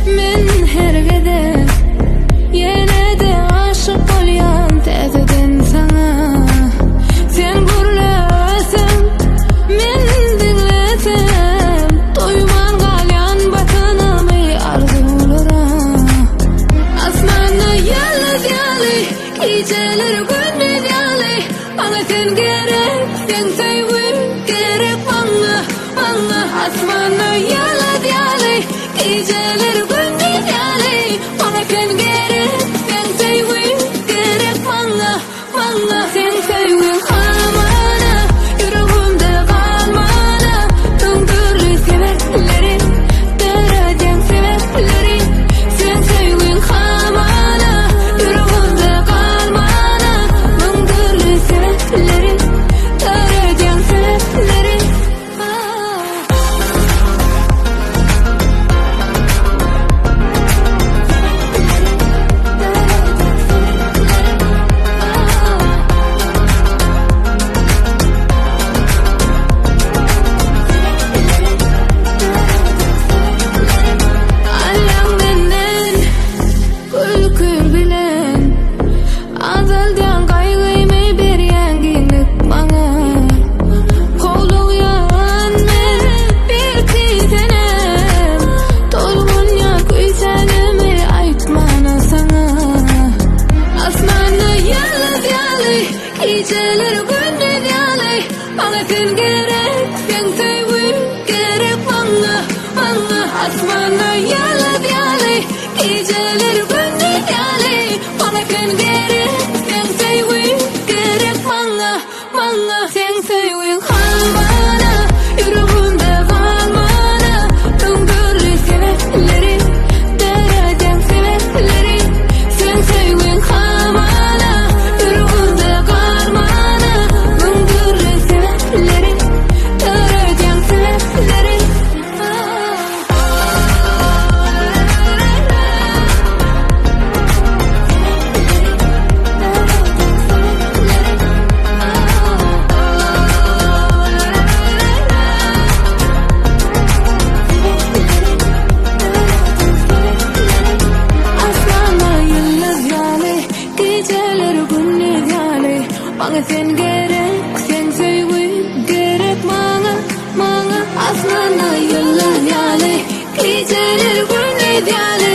Men her gedek yine de aşık bolyan tezeden sana. Sen gurlasın, men dinlesem, doyman galyan batınımı arzularam. Asmanı yalnız yalı, geceler gündüz yalı. Bana sen gerek, sen sevgin gerek bana, bana. Asmanı yalnız yalı, geceler gündüz yalı. Bana sen gerek, sen sevgin gerek bana, bana. Sen sevgin kalmana, yüreğimde kalmana. Tüm türlü sebeplerin, dereden sebeplerin. Sen sevgin kalmana, yüreğimde kalmana. Tüm türlü sebeplerin, dereden sebeplerin. Alem menden gülkün bilen azaldan kaygıyımı bir yenginlik bana. Kovluğyan bir tizenem, dolgun ya güzelimi aytmana sana. Asmanı yalnız yalı, geceler gündüz yalı. Bana sen gerek, sen sevgin gerek bana, bana. Asmanı yalnız yalı, geceler gündüz yalı. Bana sen gerek, sen sevgin gerek bana, bana. Sen sevgin kalmana, yüreğimde kalmana. Tüm türlü sebeplerin, dereden sebeplerin. Sen sevgin kalmana, yüreğimde kalmana. Tüm türlü sebeplerin, dereden sebeplerin. Aslanlar yıldız yalı, geceler gündüz yalı. Bana sen gerek, sen sevgin gerek bana, bana. Aslanlar yıldız yalı, geceler gündüz yalı.